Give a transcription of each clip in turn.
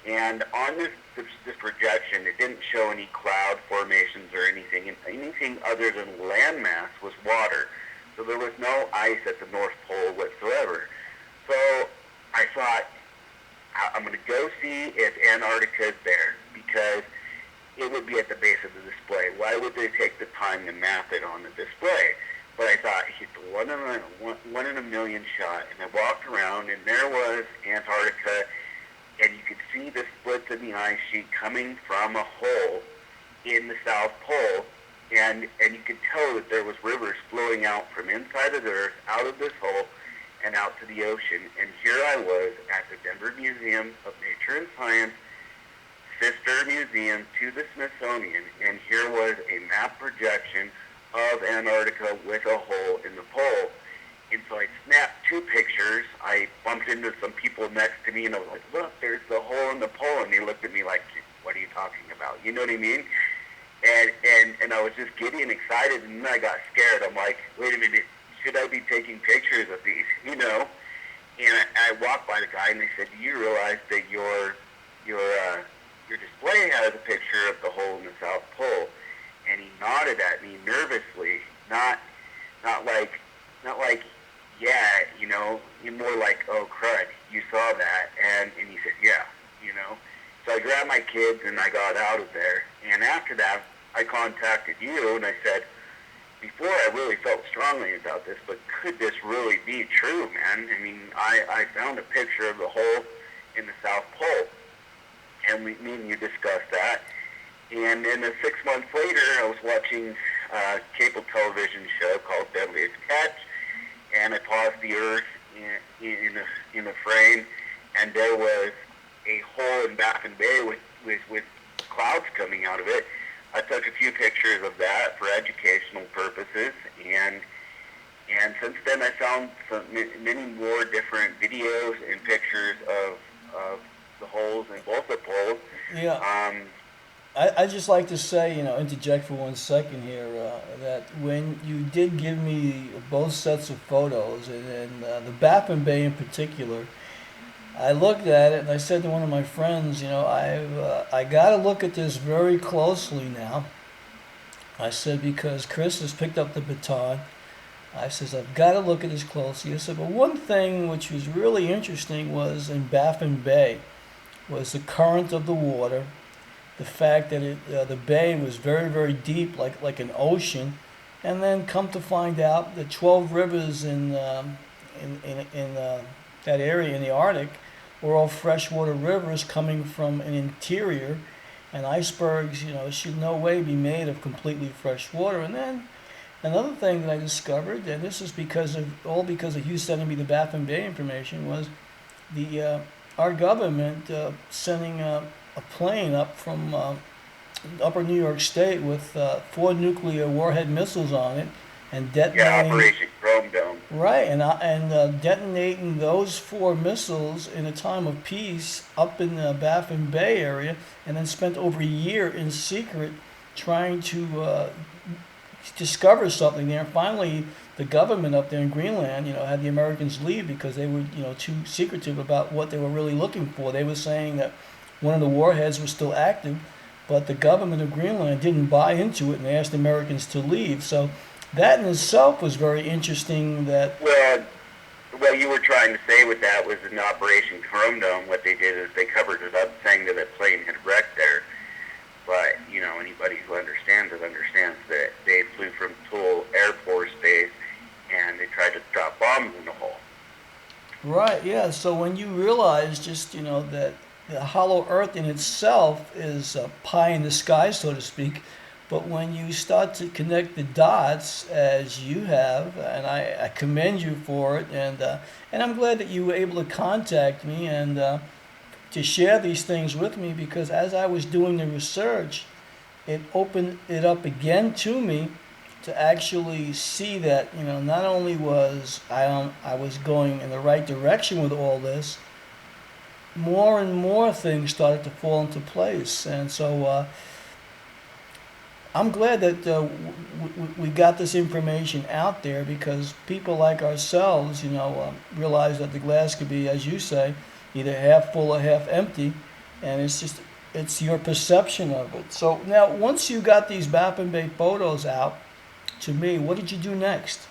And on this projection, it didn't show any cloud formations or anything. Anything other than landmass was water. So there was no ice at the North Pole whatsoever. So I thought, I'm going to go see if Antarctica is there, because it would be at the base of the display. Why would they take the time to map it on the display? But I thought, it's one in a million shot. And I walked around, and there was Antarctica, and you could see the splits in the ice sheet coming from a hole in the South Pole, and you could tell that there was rivers flowing out from inside of the Earth, out of this hole, and out to the ocean. And here I was at the Denver Museum of Nature and Science, sister museum to the Smithsonian, and here was a map projection of Antarctica with a hole in the pole. And so I snapped two pictures. I bumped into some people next to me, and I was like, look, there's the hole in the pole. And they looked at me like, what are you talking about? You know what I mean? And I was just giddy and excited, and then I got scared. I'm like, wait a minute, should I be taking pictures of these? You know? And I walked by the guy, and they said, do you realize that your display has a picture of the hole in the South Pole? And he nodded at me nervously, not like, yeah, you know, more like, oh, crud, you saw that. And he said, yeah, you know. So I grabbed my kids and I got out of there. And after that, I contacted you and I said, before I really felt strongly about this, but could this really be true, man? I mean, I found a picture of the hole in the South Pole. And me and you discussed that. And then 6 months later, I was watching a cable television show called Deadliest Catch, and I paused the Earth in a frame, and there was a hole in Baffin Bay with clouds coming out of it. I took a few pictures of that for educational purposes, and since then I found many more different videos and pictures of the holes in both the poles. Yeah. I just like to say, interject for 1 second here, that when you did give me both sets of photos, and the Baffin Bay in particular, I looked at it and I said to one of my friends, I got to look at this very closely now. I said, because Chris has picked up the baton. I says, I've got to look at this closely. I said, but one thing which was really interesting was in Baffin Bay was the current of the water, the fact that the bay was very, very deep, like an ocean, and then come to find out the 12 rivers in that area in the Arctic were all freshwater rivers coming from an interior, and icebergs, should no way be made of completely fresh water. And then another thing that I discovered, and this is because of you sending me the Baffin Bay information, was our government sending a plane up from upper New York State with 4 nuclear warhead missiles on it, and detonating. Yeah, Operation Chrome Dome. Right, and detonating those 4 missiles in a time of peace up in the Baffin Bay area, and then spent over a year in secret trying to discover something there. And finally, the government up there in Greenland, had the Americans leave because they were, too secretive about what they were really looking for. They were saying that one of the warheads was still active, but the government of Greenland didn't buy into it, and they asked the Americans to leave. So that in itself was very interesting. That what you were trying to say with that was in Operation Chrome Dome, what they did is they covered it up, saying that a plane had wrecked there. But anybody who understands that they flew from Toole Air Force Base and they tried to drop bombs in the hole. Right. Yeah. So when you realize just that the hollow earth in itself is pie in the sky, so to speak. But when you start to connect the dots, as you have, and I commend you for it, and I'm glad that you were able to contact me and to share these things with me, because as I was doing the research, it opened it up again to me to actually see that not only was I was going in the right direction with all this, more and more things started to fall into place. And so I'm glad that we got this information out there, because people like ourselves, realize that the glass could be, as you say, either half full or half empty. and it's your perception of it. So now, once you got these Baffin Bay photos out to me, what did you do next?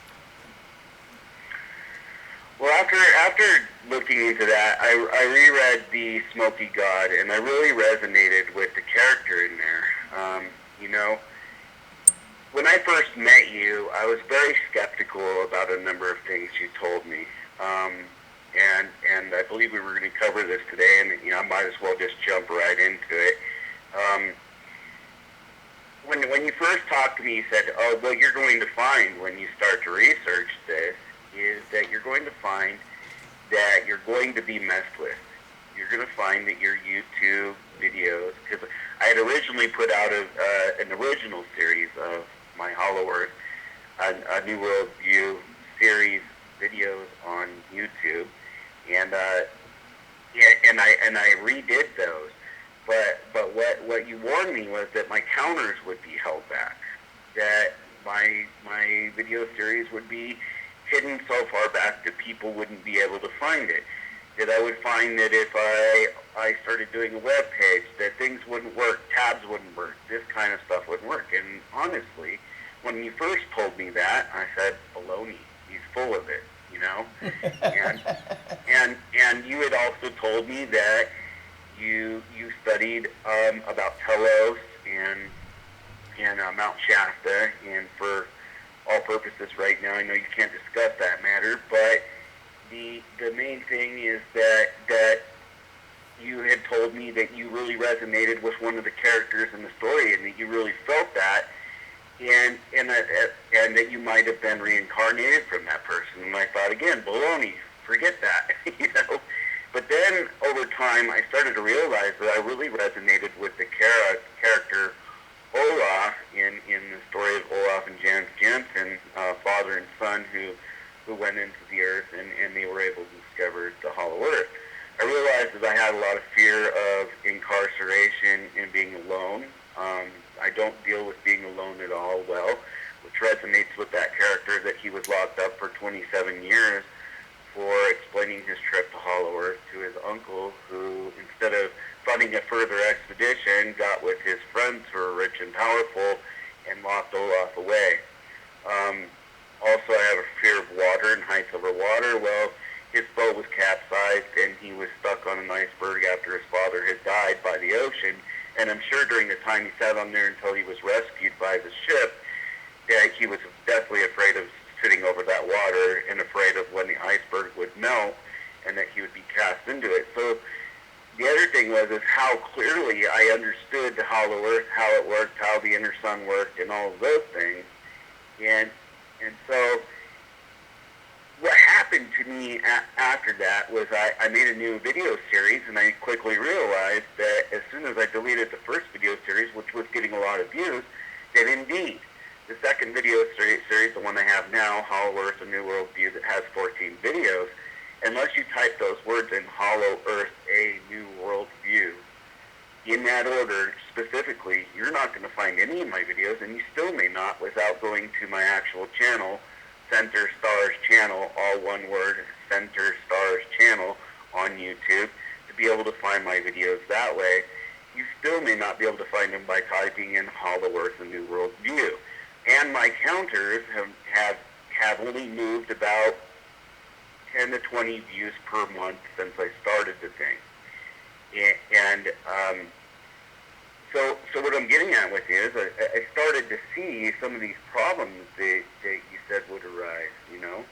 Well, after looking into that, I reread the Smoky God, and I really resonated with the character in there. You know, when I first met you, I was very skeptical about a number of things you told me. And I believe we were going to cover this today, and I might as well just jump right into it. When you first talked to me, you said, "Oh, what you're going to find when you start to research this is that you're going to find that you're going to be messed with. You're going to find that your YouTube videos, because I had originally put out an original series of my Hollow Earth, a New World View series videos on YouTube, and I redid those. But what you warned me was that my counters would be held back, that my video series would be hidden so far back that people wouldn't be able to find it. That I would find that if I started doing a web page, that things wouldn't work, tabs wouldn't work, this kind of stuff wouldn't work. And honestly, when you first told me that, I said, baloney, he's full of it, you know? and you had also told me that you studied about Telos and Mount Shasta, and for all purposes right now, I know you can't discuss that matter, but the main thing is that you had told me that you really resonated with one of the characters in the story, and that you really felt that, and that you might have been reincarnated from that person. And I thought, again, baloney, forget that, you know. But then over time, I started to realize that I really resonated with the character Olaf in the story of Olaf and Jens Jensen, father and son who went into the earth, and they were able to discover the Hollow Earth. I realized that I had a lot of fear of incarceration and being alone. I don't deal with being alone at all well, which resonates with that character, that he was locked up for 27 years for explaining his trip to Hollow Earth to his uncle, who, instead of funding a further expedition, got with his friends who were rich and powerful and locked Olaf away. Also, I have a fear of water and heights over water. Well, his boat was capsized, and he was stuck on an iceberg after his father had died by the ocean. And I'm sure during the time he sat on there until he was rescued by the ship, that he was deathly afraid of sitting over that water and afraid of when the iceberg would melt and that he would be cast into it. So the other thing was is how clearly I understood the Hollow Earth, how it worked, how the inner sun worked, and all of those things. And so what happened to me after that was I made a new video series, and I quickly realized that as soon as I deleted the first video series, which was getting a lot of views, that indeed the second video series, the one I have now, Hollow Earth, A New World View, that has 14 videos, unless you type those words in, Hollow Earth, A New World View, in that order specifically, you're not going to find any of my videos, and you still may not without going to my actual channel, Center Stars Channel, all one word, Center Stars Channel on YouTube, to be able to find my videos that way. You still may not be able to find them by typing in Hollow Earth, A New World View. And my counters have only moved about 10 to 20 views per month since I started the thing. And so what I'm getting at with you is I started to see some of these problems that you said would arise, you know.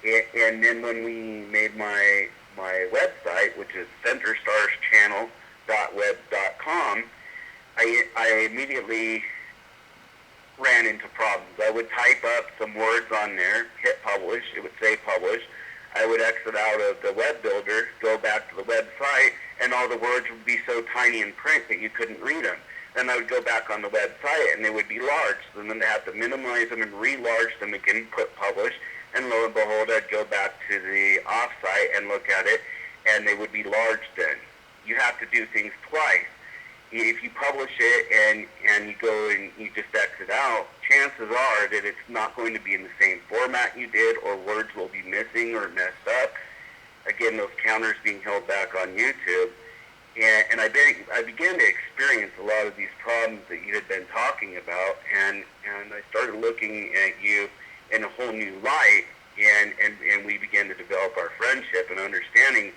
And then when we made my website, which is centerstarschannel.web.com, I immediately ran into problems. I would type up some words on there, hit publish, it would say publish. I would exit out of the web builder, go back to the website, and all the words would be so tiny in print that you couldn't read them. Then I would go back on the website, and they would be large. And then I have to minimize them and re-large them again, put publish, and lo and behold, I'd go back to the off-site and look at it, and they would be large then. You have to do things twice. If you publish it and you go and you just exit out, chances are that it's not going to be in the same format you did, or words will be missing or messed up. Again, those counters being held back on YouTube. And I began to experience a lot of these problems that you had been talking about, and I started looking at you in a whole new light, and we began to develop our friendship and understanding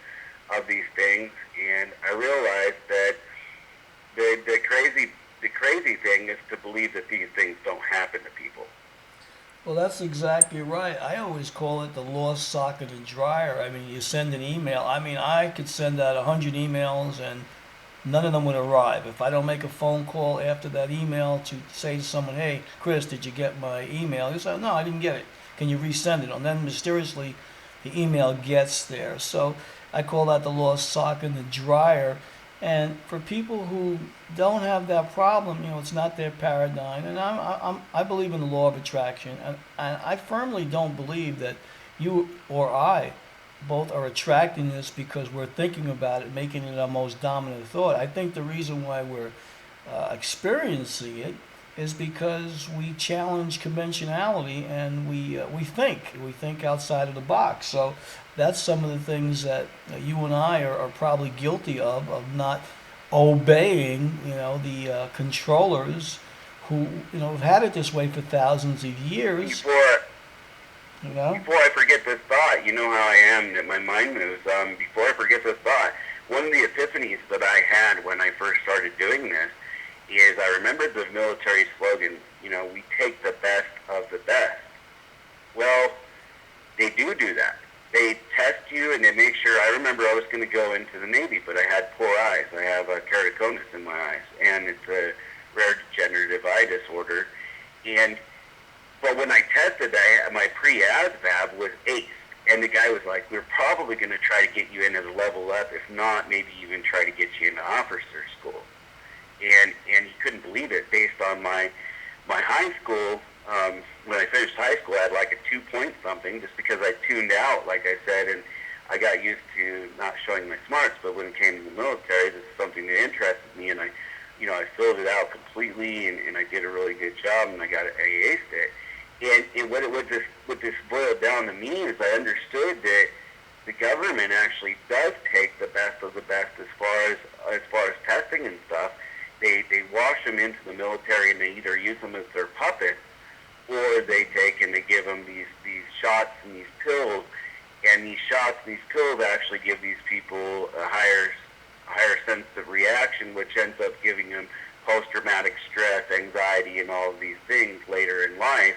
of these things, and I realized that the crazy thing is to believe that these things don't happen to people. Well, that's exactly right. I always call it the lost sock in the dryer. I mean, you send an email. I mean, I could send out 100 emails and none of them would arrive. If I don't make a phone call after that email to say to someone, hey, Chris, did you get my email? You say, no, I didn't get it. Can you resend it? And then mysteriously the email gets there. So I call that the lost sock in the dryer. And for people who don't have that problem, it's not their paradigm. And I believe in the law of attraction. And I firmly don't believe that you or I both are attracting this because we're thinking about it, making it our most dominant thought. I think the reason why we're experiencing it is because we challenge conventionality and we think outside of the box. So that's some of the things that you and I are probably guilty of not obeying, the controllers who, have had it this way for thousands of years. You know? Before I forget this thought, you know how I am, that my mind moves. Before I forget this thought, one of the epiphanies that I had when I first started doing this is I remembered the military slogan, we take the best of the best. Well, they do that. They test you and they make sure. I remember I was going to go into the Navy, but I had poor eyes. I have keratoconus in my eyes, and it's a rare degenerative eye disorder. But when I tested, my pre-ASVAB was ace. And the guy was like, we're probably going to try to get you into the level up. If not, maybe even try to get you into officer school. And he couldn't believe it based on my high school. When I finished high school, I had like a 2 point something just because I tuned out, like I said, and I got used to not showing my smarts. But when it came to the military, this is something that interested me, and I filled it out completely, and I did a really good job, and I aced it. And what this boiled down to me is I understood that the government actually does take the best of the best as far as testing and stuff. They wash them into the military, and they either use them as their puppets, or they take and they give them these shots and these pills, and these shots and these pills actually give these people a higher sense of reaction, which ends up giving them post-traumatic stress, anxiety, and all of these things later in life.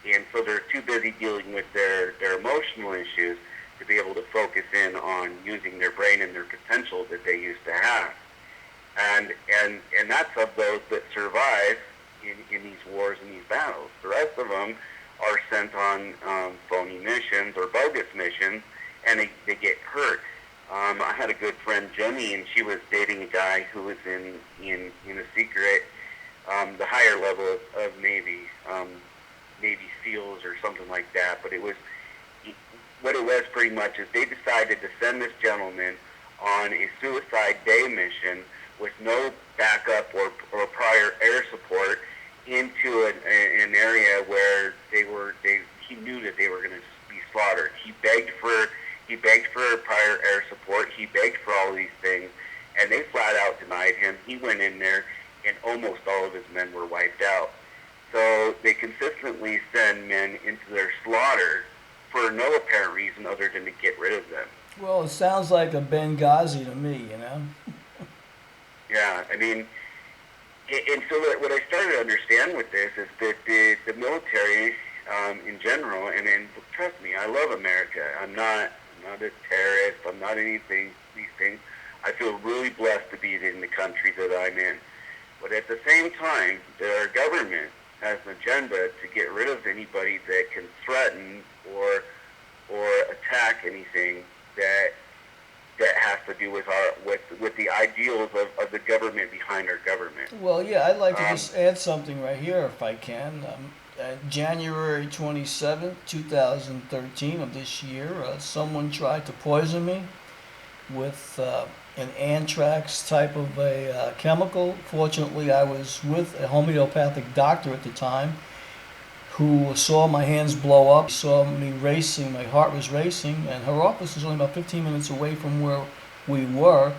And so they're too busy dealing with their emotional issues to be able to focus in on using their brain and their potential that they used to have. And that's of those that survive in these wars and these battles. The rest of them are sent on phony missions or bogus missions, and they get hurt. I had a good friend, Jenny, and she was dating a guy who was in a secret, the higher level of Navy SEALs or something like that. But what it was pretty much is they decided to send this gentleman on a suicide day mission with no backup or prior air support into an area where he knew that they were going to be slaughtered. He begged for prior air support. He begged for all these things, and they flat out denied him. He went in there, and almost all of his men were wiped out. So they consistently send men into their slaughter for no apparent reason other than to get rid of them. Well, it sounds like a Benghazi to me, Yeah, I mean, and so what I started to understand with this is that the military in general, and trust me, I love America. I'm not a terrorist. I'm not these things. I feel really blessed to be in the country that I'm in. But at the same time, our government has an agenda to get rid of anybody that can threaten or attack anything that has to do with the ideals of the government behind our government. Well, yeah, I'd like to just add something right here if I can. January 27th, 2013 of this year, someone tried to poison me with an anthrax type of a chemical. Fortunately, I was with a homeopathic doctor at the time who saw my hands blow up, saw me racing, my heart was racing, and her office was only about 15 minutes away from where we were.